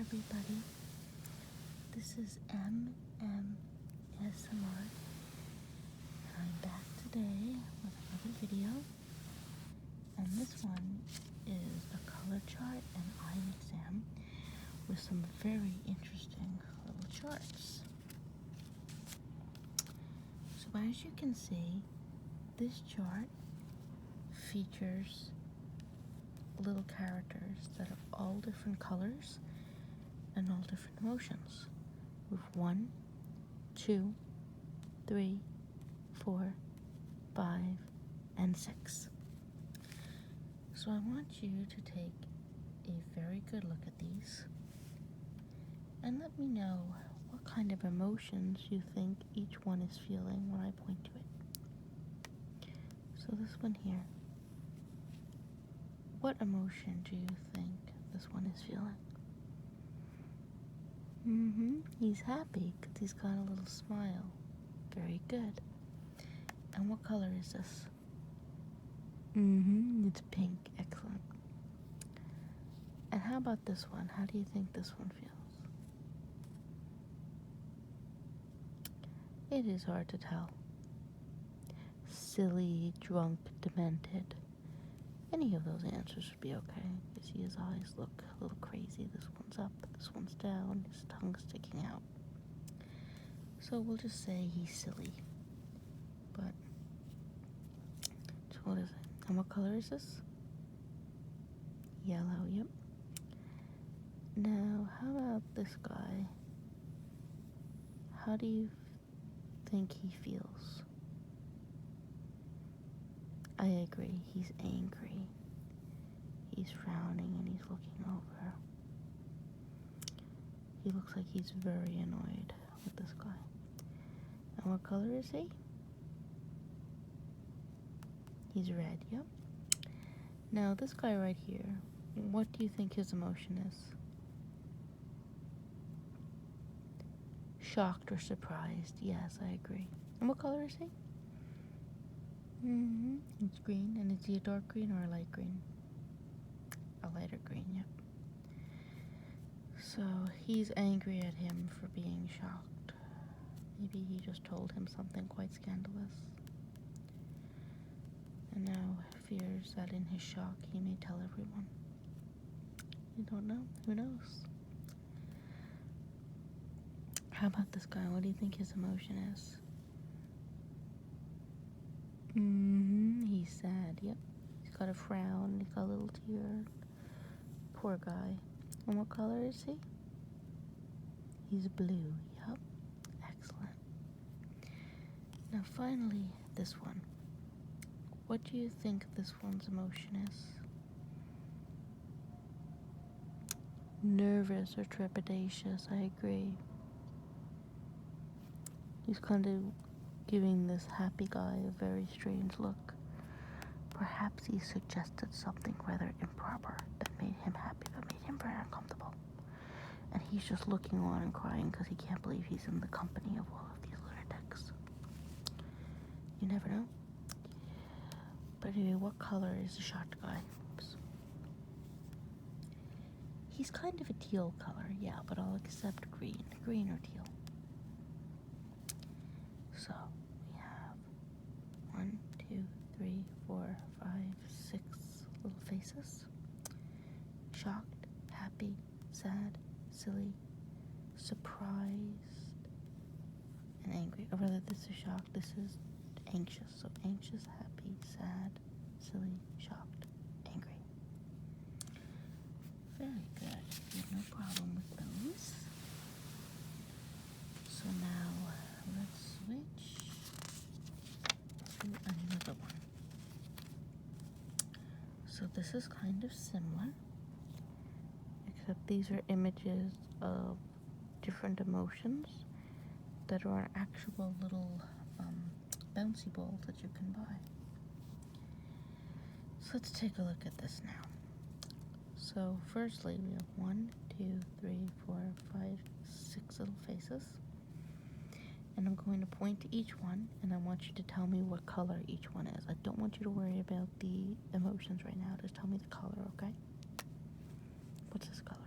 everybody. This is ASMR, and I'm back today with another video. And this one is a color chart and eye exam with some very interesting little charts. So as you can see, this chart features little characters that are all different colors and all different emotions, with 1, 2, 3, 4, 5, and 6. So I want you to take a very good look at these and let me know what kind of emotions you think each one is feeling when I point to it. So this one here, what emotion do you think this one is feeling? He's happy because he's got a little smile. Very good. And what color is this? It's pink. Excellent. And how about this one? How do you think this one feels? It is hard to tell. Silly, drunk, demented. Any of those answers would be okay. You see his eyes look a little crazy. This one's up, this one's down, his tongue's sticking out. So we'll just say he's silly. But, so what is it? And what color is this? Yellow, yep. Now, how about this guy? How do you think he feels? I agree, he's angry. He's frowning and he's looking over. He looks like he's very annoyed with this guy. And what color is he? He's red, yep. Now this guy right here, what do you think his emotion is? Shocked or surprised? Yes, I agree. And what color is he? It's green. And is he a dark green or a light green? A lighter green, yep. So he's angry at him for being shocked. Maybe he just told him something quite scandalous. And now fears that in his shock he may tell everyone. You don't know. Who knows? How about this guy? What do you think his emotion is? He's sad, yep. He's got a frown, he's got a little tear. Poor guy. And what color is he? He's blue, yep. Excellent. Now finally, this one. What do you think this one's emotion is? Nervous or trepidatious, I agree. He's kind of giving this happy guy a very strange look. Perhaps he suggested something rather improper that made him happy but made him very uncomfortable. And he's just looking on and crying because he can't believe he's in the company of all of these lunatics. You never know. But anyway, what color is the shocked guy? Oops. He's kind of a teal color, yeah, but I'll accept green. Green or teal. So, we have 1, 2, 3, 4, 5, 6 little faces. Shocked, happy, sad, silly, surprised, and angry. Or rather, this is shocked, this is anxious. So anxious, happy, sad, silly, shocked, angry. Very good. You have no problem with those. So now let's switch to another one. So this is kind of similar, except these are images of different emotions that are actual little bouncy balls that you can buy. So let's take a look at this now. So firstly, we have 1, 2, 3, 4, 5, 6 little faces. And I'm going to point to each one, and I want you to tell me what color each one is. I don't want you to worry about the emotions right now. Just tell me the color, okay? What's this color?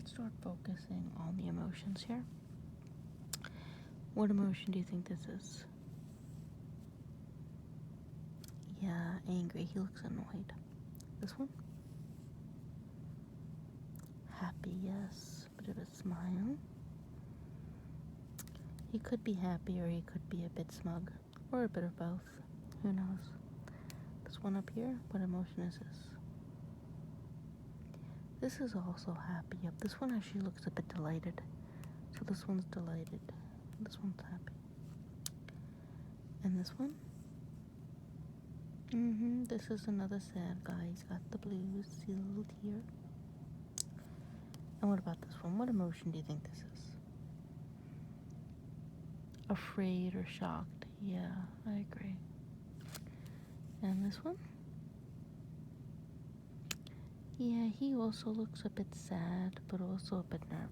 let's start focusing on the emotions here. What emotion do you think this is? Yeah, angry. He looks annoyed. This one? Happy, yes. Bit of a smile. He could be happy or he could be a bit smug. Or a bit of both. Who knows? This one up here, what emotion is this? This is also happy. Yep, this one actually looks a bit delighted. So this one's delighted. This one's happy. And this one? This is another sad guy. He's got the blues. See the little tear? And what about this one? What emotion do you think this is? Afraid or shocked? Yeah, I agree. And this one? Yeah, he also looks a bit sad, but also a bit nervous.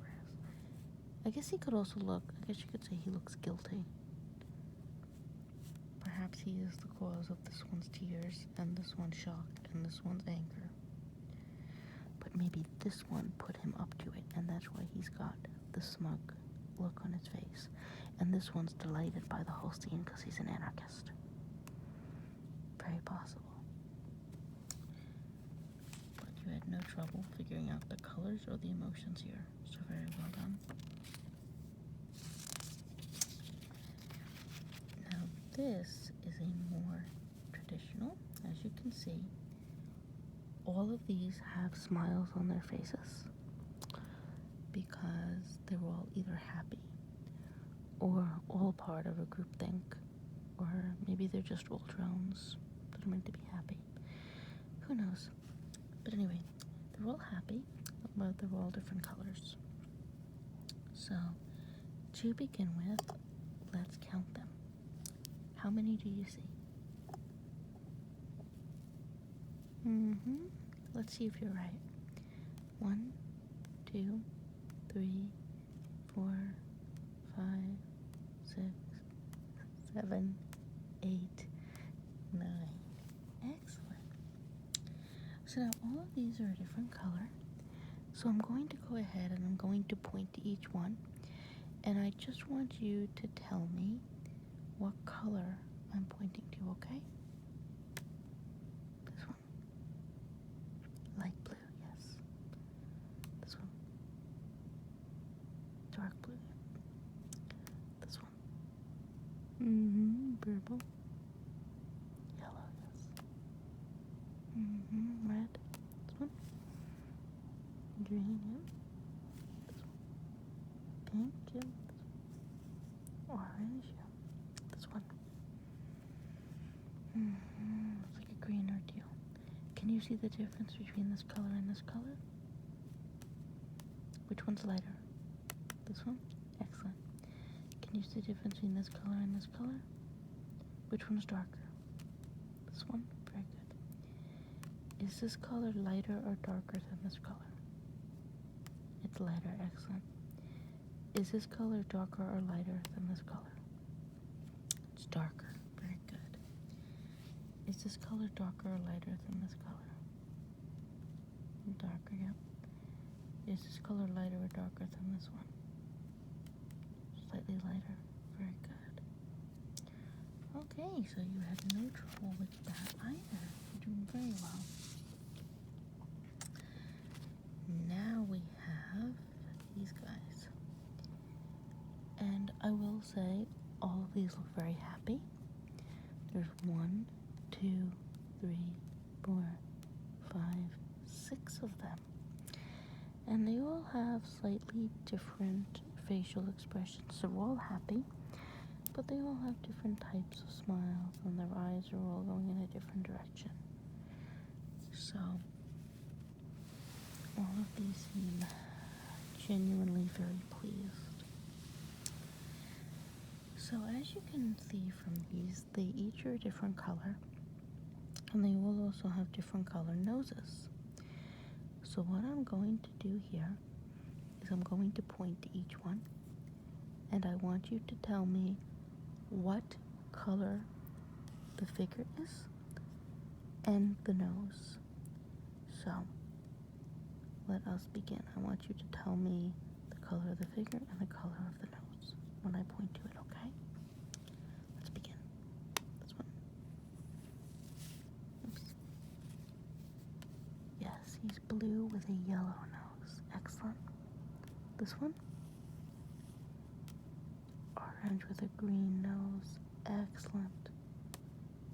I guess he could also look, I guess you could say he looks guilty. Perhaps he is the cause of this one's tears, and this one's shock, and this one's anger. But maybe this one put him up to it, and that's why he's got the smug look on his face. And this one's delighted by the whole scene because he's an anarchist. Very possible. But you had no trouble figuring out the colors or the emotions here, so very well done. Now this is a more traditional, as you can see. All of these have smiles on their faces because they're all either happy or all part of a group think, or maybe they're just all drones that are meant to be happy. Who knows? But anyway, they're all happy, but they're all different colors. So, to begin with, let's count them. How many do you see? Let's see if you're right. 1, 2, 3, 4, 5, 6, 7, 8, 9. Excellent. So now all of these are a different color. So I'm going to go ahead and I'm going to point to each one. And I just want you to tell me what color I'm pointing to, okay? This one. Light blue, yes. This one. Dark blue. This one. Purple. Yellow, yes. Red. This one. Green, yeah. This one. Pink, yeah. This one. Orange, yeah. This one. Looks like a green or teal. Can you see the difference between this color and this color? Which one's lighter? This one? Excellent. Can you see the difference between this color and this color? Which one's darker? This one? Very good. Is this color lighter or darker than this color? It's lighter. Excellent. Is this color darker or lighter than this color? It's darker. Very good. Is this color darker or lighter than this color? Darker, yeah. Is this color lighter or darker than this one? Slightly lighter. Very good. Okay, so you had no trouble with that either. You're doing very well. Now we have these guys. And I will say all of these look very happy. There's 1, 2, 3, 4, 5, 6 of them. And they all have slightly different facial expressions. They're all happy, but they all have different types of smiles, and their eyes are all going in a different direction. So, all of these seem genuinely very pleased. So, as you can see from these, they each are a different color, and they will also have different color noses. So what I'm going to do here is I'm going to point to each one, and I want you to tell me what color the figure is and the nose. So let us begin. I want you to tell me the color of the figure and the color of the nose when I point to it, okay? Let's begin. This one. Oops. Yes, he's blue with a yellow nose. Excellent. This one. Orange with a green nose. Excellent.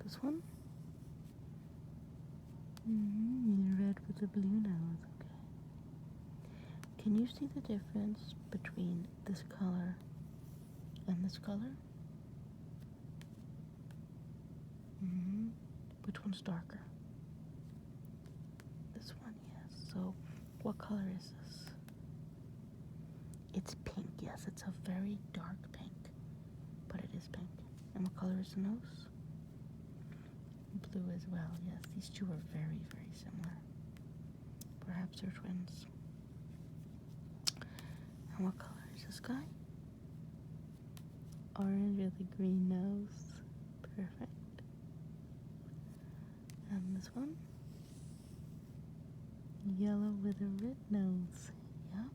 This one. Red with a blue nose. Okay. Can you see the difference between this color and this color? Which one's darker? This one, yes. So, what color is this? It's pink, yes. It's a very dark pink, but it is pink. And what color is the nose? Blue as well, yes. These two are very, very similar. Perhaps they're twins. And what color is this guy? Orange with a green nose. Perfect. And this one? Yellow with a red nose. Yep.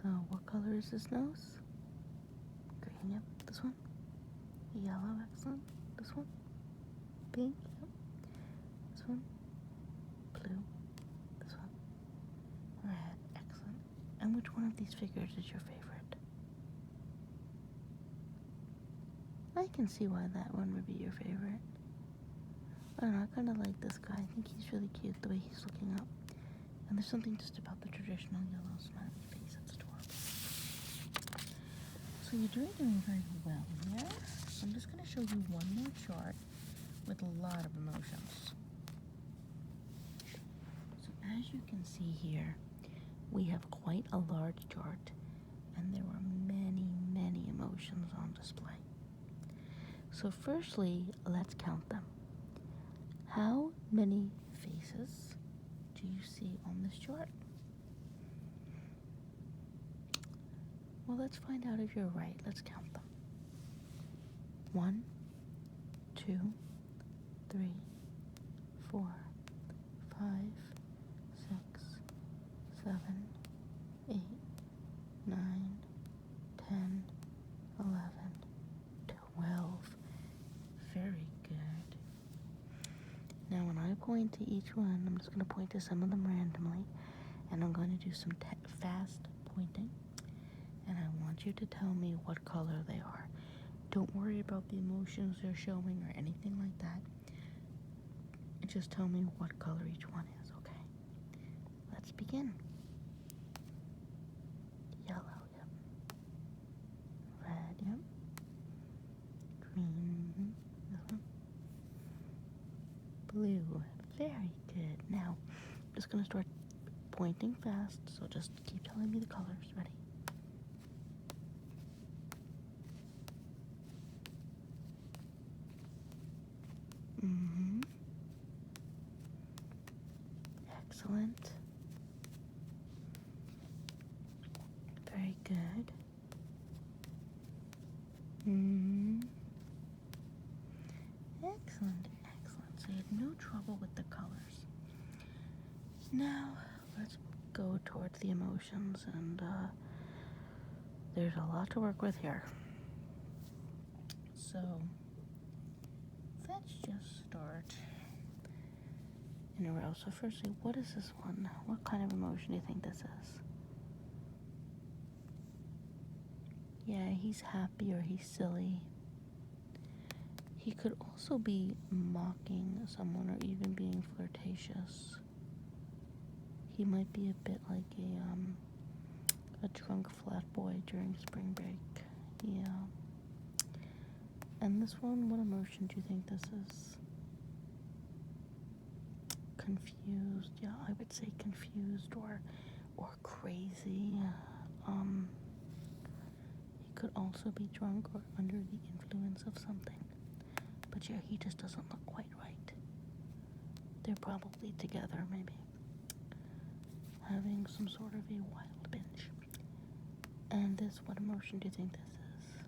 So, what color is this nose? Green, yep. This one? Yellow, excellent. This one? Pink, yep. This one? Blue. This one? Red, excellent. And which one of these figures is your favorite? I can see why that one would be your favorite. I don't know, I kind of like this guy. I think he's really cute, the way he's looking up. And there's something just about the traditional yellow smiley face that's adorable. So you're doing very well here. So I'm just going to show you one more chart with a lot of emotions. So as you can see here, we have quite a large chart, and there are many, many emotions on display. So firstly, let's count them. How many faces do you see on this chart? Well, let's find out if you're right. Let's count them. 1, 2, 3, 4, 5, 6, 7, 8, 9, 10, 11, 12. Very good. Now when I point to each one, I'm just going to point to some of them randomly, and I'm going to do some fast pointing, and I want you to tell me what color they are. Don't worry about the emotions they're showing or anything like that. Just tell me what color each one is, okay? Let's begin. Yellow, yep. Red, yep. Green, this one. Blue, very good. Now, I'm just going to start pointing fast, so just keep telling me the colors. Ready? Excellent. Very good. Excellent, excellent. So you had no trouble with the colors. Now, let's go towards the emotions, and there's a lot to work with here. So, let's just start in a row. So firstly, what is this one? What kind of emotion do you think this is? Yeah, he's happy or he's silly. He could also be mocking someone or even being flirtatious. He might be a bit like a drunk flat boy during spring break. Yeah. And this one, what emotion do you think this is? Confused. Yeah, I would say confused or crazy. He could also be drunk or under the influence of something. But yeah, he just doesn't look quite right. They're probably together, maybe, having some sort of a wild binge. And this, what emotion do you think this is?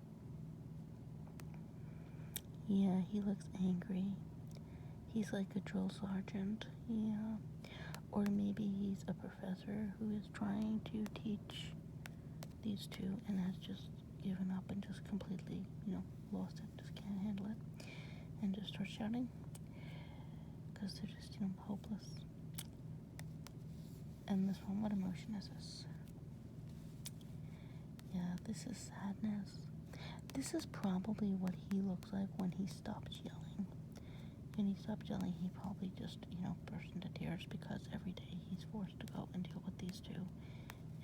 Yeah, he looks angry. he's like a drill sergeant, yeah. Or maybe he's a professor who is trying to teach these two and has just given up and just completely, lost it, just can't handle it, and just starts shouting because they're just, hopeless. And this one, what emotion is this? Yeah, this is sadness. This is probably what he looks like when he stops yelling. When he stops yelling, he probably just, bursts into tears because every day he's forced to go and deal with these two.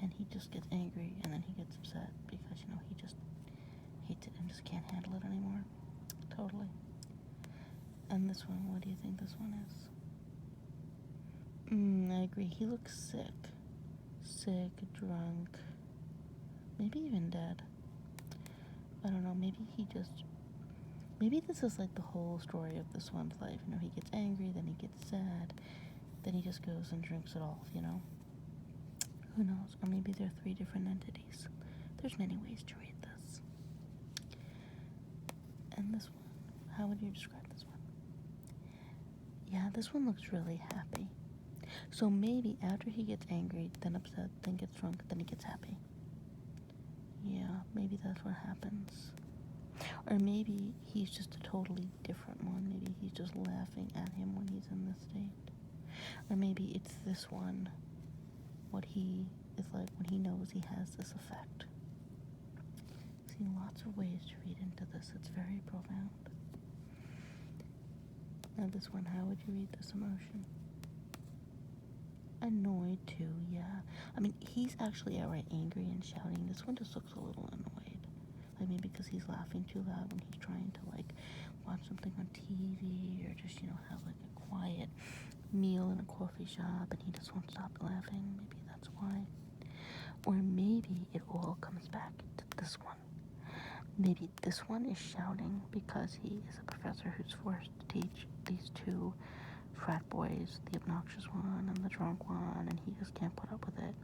And he just gets angry and then he gets upset because, he just hates it and just can't handle it anymore. Totally. And this one, what do you think this one is? I agree. He looks sick. Sick, drunk, maybe even dead. I don't know, maybe this is like the whole story of this one's life. He gets angry, then he gets sad, then he just goes and drinks it all, Who knows? Or maybe they're 3 different entities. There's many ways to read this. And this one, how would you describe this one? Yeah, this one looks really happy. So maybe after he gets angry, then upset, then gets drunk, then he gets happy. Yeah, maybe that's what happens. Or maybe he's just a totally different one. Maybe he's just laughing at him when he's in this state. Or maybe it's this one, what he is like when he knows he has this effect. See, lots of ways to read into this. It's very profound. Now this one, how would you read this emotion? Annoyed too, yeah. I mean, he's actually outright angry and shouting. This one just looks a little annoyed. Like maybe because he's laughing too loud when he's trying to watch something on TV or just, have a quiet meal in a coffee shop and he just won't stop laughing. Maybe that's why. Or maybe it all comes back to this one. Maybe this one is shouting because he is a professor who's forced to teach these 2 frat boys, the obnoxious one and the drunk one, and he just can't put up with it.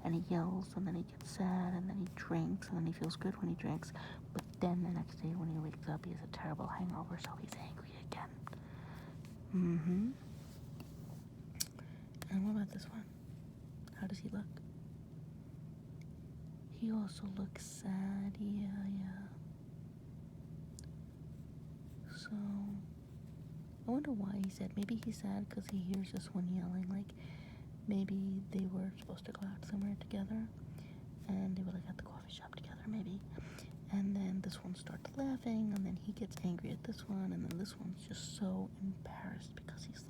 And he yells, and then he gets sad, and then he drinks, and then he feels good when he drinks. But then the next day when he wakes up, he has a terrible hangover, so he's angry again. And what about this one? How does he look? He also looks sad, yeah. So, I wonder why he's sad. Maybe he's sad because he hears this one yelling, maybe they were supposed to go out somewhere together, and they were at the coffee shop together, maybe. And then this one starts laughing, and then he gets angry at this one, and then this one's just so embarrassed because he's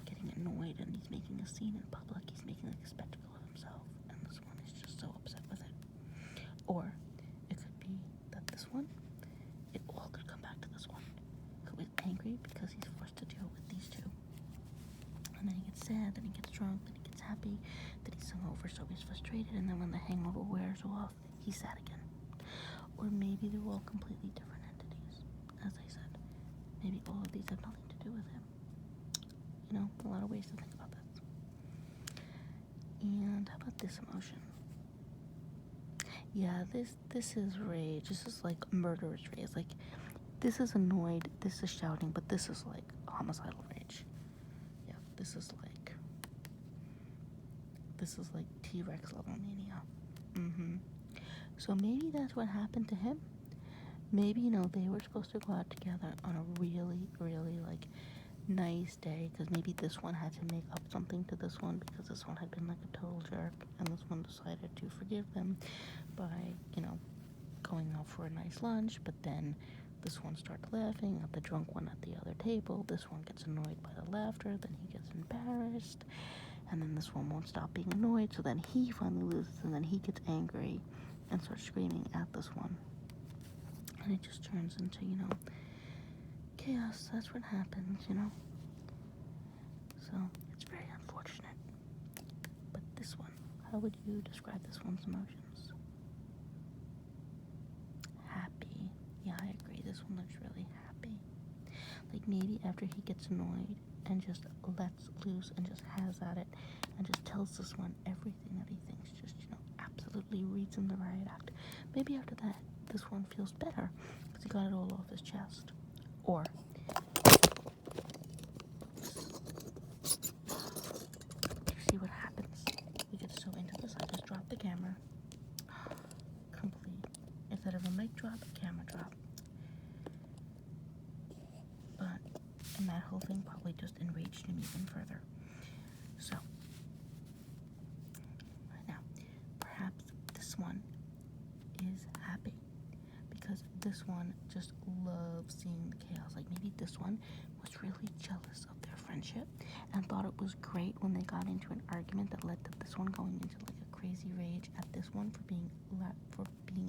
getting annoyed and he's making a scene in public. He's making a spectacle of himself, and this one is just so upset with it. Or it could be that this one, it all could come back to this one. Who is angry because he's forced to deal with these 2. And then he gets sad, then he gets drunk, then he gets happy, then he's hungover, so he's frustrated, and then when the hangover wears off, he's sad again. Or maybe they're all completely different entities. As I said, maybe all of these have nothing to do with him. A lot of ways to think about this. And how about this emotion? Yeah, this is rage. This is murderous rage. This is annoyed, this is shouting, but this is homicidal rage. Yeah, this is T-Rex level mania. So maybe that's what happened to him. Maybe, they were supposed to go out together on a really, really, nice day, because maybe this one had to make up something to this one because this one had been a total jerk, and this one decided to forgive them by, going out for a nice lunch. But then this one starts laughing at the drunk one at the other table. This one gets annoyed by the laughter, then he gets embarrassed, and then this one won't stop being annoyed, so then he finally loses, and then he gets angry and starts screaming at this one. And it just turns into, chaos. That's what happens, So, it's very unfortunate. But this one, how would you describe this one's emotions? Happy. Yeah, I agree. This one looks really happy. Maybe after he gets annoyed and just lets loose and just has at it and just tells this one everything that he thinks, just, absolutely reads in the riot act. Maybe after that, this one feels better because he got it all off his chest. Or a mic drop, a camera drop. But, and that whole thing probably just enraged him even further. So, now, perhaps this one is happy because this one just loves seeing the chaos. Like maybe this one was really jealous of their friendship and thought it was great when they got into an argument that led to this one going into like a crazy rage at this one for being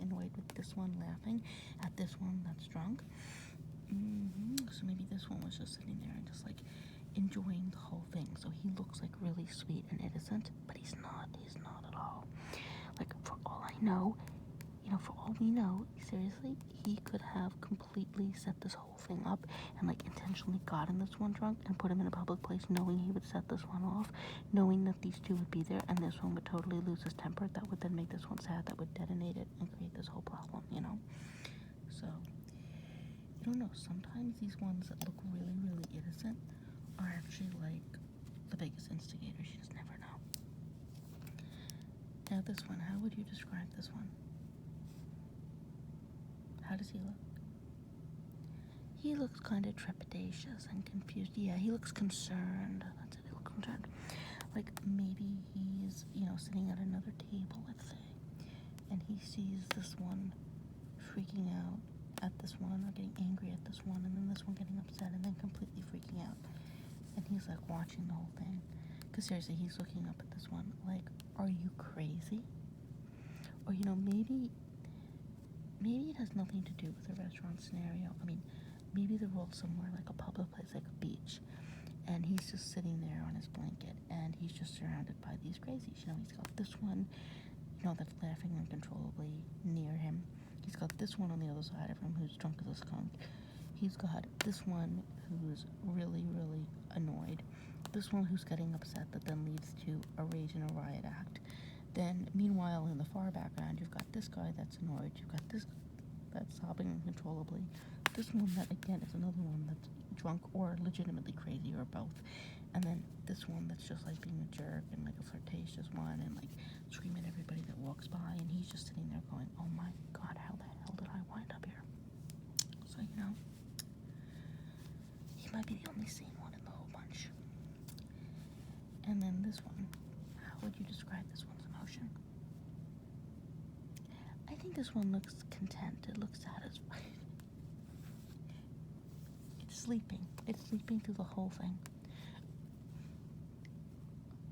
annoyed with this one laughing at this one that's drunk. So maybe this one was just sitting there and just like enjoying the whole thing. So he looks like really sweet and innocent, but he's not at all. Like for all I know, for all we know, seriously, he could have completely set this whole thing up and like intentionally gotten this one drunk and put him in a public place knowing he would set this one off, knowing that these two would be there and this one would totally lose his temper. That would then make this one sad, that would detonate it and create this whole problem, So, I don't know, sometimes these ones that look really, really innocent are actually like the biggest instigators. You just never know. Now this one, how would you describe this one? How does he look? He looks kind of trepidatious and confused. Yeah, he looks concerned. That's it, he looks concerned. Like maybe he's, sitting at another table, let's say, and he sees this one freaking out at this one or getting angry at this one and then this one getting upset and then completely freaking out. And he's like watching the whole thing. Because seriously, he's looking up at this one like, are you crazy? Or, maybe it has nothing to do with the restaurant scenario. I mean, maybe they're all somewhere like a public place, like a beach, and he's just sitting there on his blanket, and he's just surrounded by these crazies. He's got this one, that's laughing uncontrollably near him. He's got this one on the other side of him who's drunk as a skunk. He's got this one who's really, really annoyed. This one who's getting upset that then leads to a rage and a riot act. Then, meanwhile, in the far background, you've got this guy that's annoyed. You've got this that's sobbing uncontrollably. This one that, again, is another one that's drunk or legitimately crazy or both. And then this one that's just, like, being a jerk and, like, a flirtatious one and, like, screaming at everybody that walks by. And he's just sitting there going, oh, my God, how the hell did I wind up here? So, he might be the only sane one in the whole bunch. And then this one, how would you describe this one's emotion? I think this one looks content. It looks satisfied. It's sleeping. It's sleeping through the whole thing.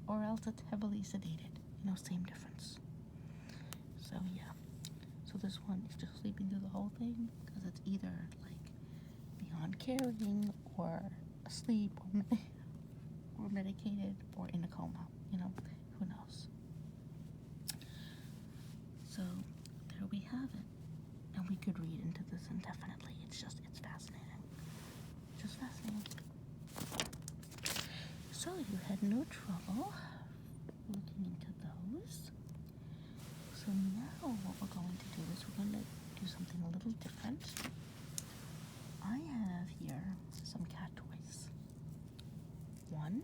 Or else it's heavily sedated. Same difference. So, yeah. So this one is just sleeping through the whole thing because it's either, like, beyond caring or asleep or medicated or in a coma. Who knows? So, there we have it. And we could read into this indefinitely. It's fascinating. Just fascinating. So, you had no trouble looking into those. So now what we're going to do is we're going to do something a little different. I have here some cat toys. 1,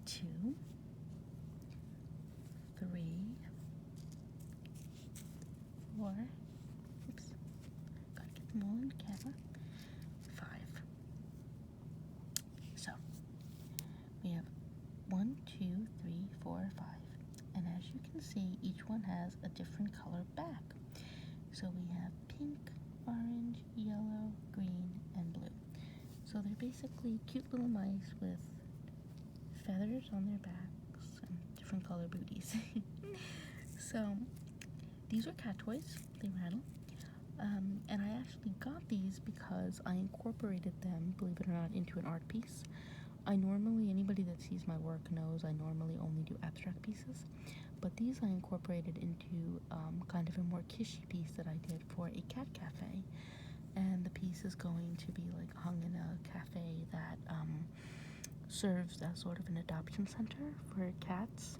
2, 3, 4, oops, gotta get them all in the camera, 5. So, we have 1, 2, 3, 4, 5. And as you can see, each one has a different color back. So we have pink, orange, yellow, green, and blue. So they're basically cute little mice with feathers on their backs and different color booties. So these are cat toys. They rattle. And I actually got these because I incorporated them, believe it or not, into an art piece. Anybody that sees my work knows I normally only do abstract pieces, but these I incorporated into kind of a more kishy piece that I did for a cat cafe, and the piece is going to be like hung in a cafe that serves as sort of an adoption center for cats,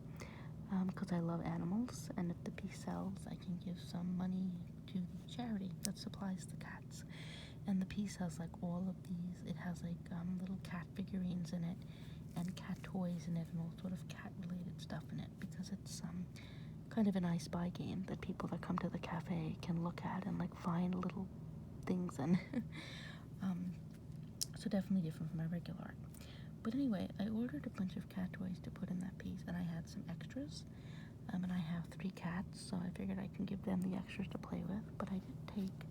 because I love animals, and if the piece sells, I can give some money to the charity that supplies the cats. And the piece has like all of these, it has like little cat figurines in it and cat toys in it and all sort of cat related stuff in it, because it's kind of an I Spy game that people that come to the cafe can look at and like find little things and um, so definitely different from my regular art. But anyway, I ordered a bunch of cat toys to put in that piece, and I had some extras. And I have 3 cats, so I figured I can give them the extras to play with. But I did take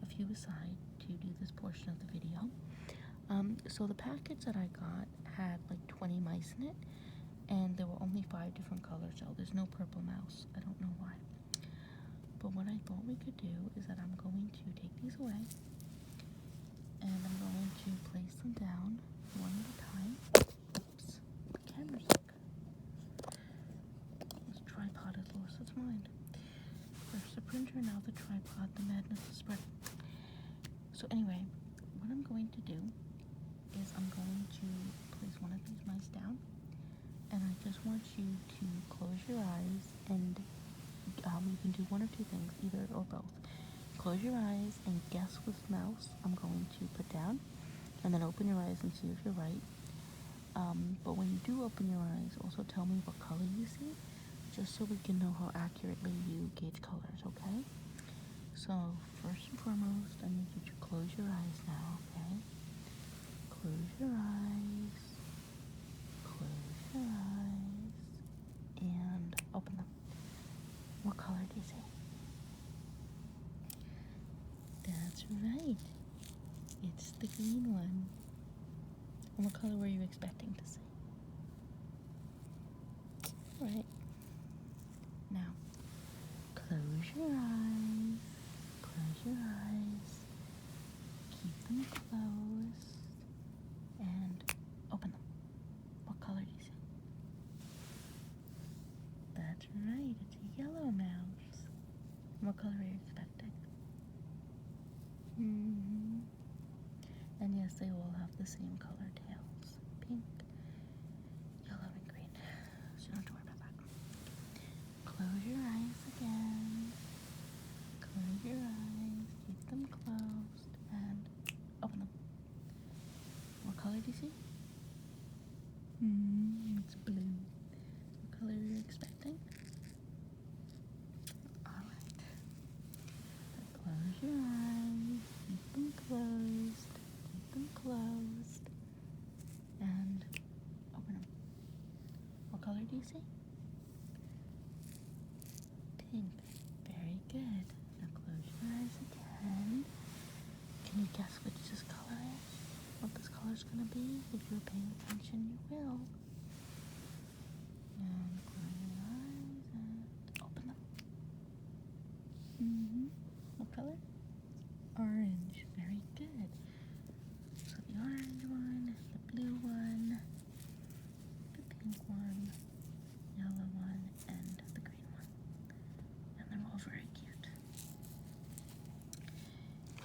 a few aside to do this portion of the video. So the package that I got had like 20 mice in it, and there were only 5 different colors, so there's no purple mouse. I don't know why. But what I thought we could do is that I'm going to take these away, and I'm going to place them down one at a time. Oops, the camera's stuck. This tripod has lost its mind. First the printer, now the tripod. The madness is spreading. So anyway, what I'm going to do is I'm going to place one of these mice down, and I just want you to close your eyes, and you can do one or two things, either or both. Close your eyes and guess which mouse I'm going to put down, and then open your eyes and see if you're right. But when you do open your eyes, also tell me what color you see, just so we can know how accurately you gauge colors, okay? So, first and foremost, I need you to close your eyes now, okay? Close your eyes, close your eyes, and open them. What color do you see? That's right. It's the green one. And what color were you expecting to see? Alright. Now, close your eyes. Close your eyes. Keep them closed. And open them. What color do you see? That's right. It's a yellow mouse. What color are you expecting? And yes, they all have the same color tails. Pink, yellow, and green. So you don't have to worry about that. Close your eyes again. Close your eyes. Keep them closed. And open them. What color do you see? It's blue. What color are you expecting? Alright. Close your eyes. Keep them closed. Keep them closed. And open them. What color do you see? Pink. Very good. Now close your eyes again. Can you guess which this color is? What this color is going to be? If you're paying attention, you will. And close your eyes and open them. What color? Orange. Very good. So the orange one, the blue one, the pink one, yellow one, and the green one. And they're all very cute.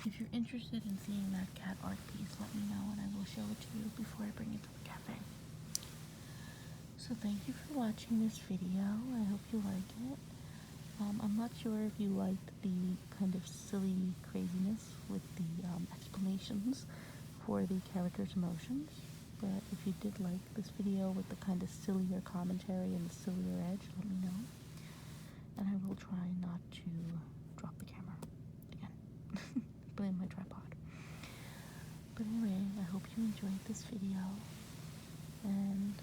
If you're interested in seeing that cat art piece, let me know and I will show it to you before I bring it to the cafe. So thank you for watching this video. I hope you like it. I'm not sure if you liked the kind of silly craziness with the explanations for the characters' emotions, but if you did like this video with the kind of sillier commentary and the sillier edge, let me know, and I will try not to drop the camera again. Blame my tripod. But anyway, I hope you enjoyed this video, and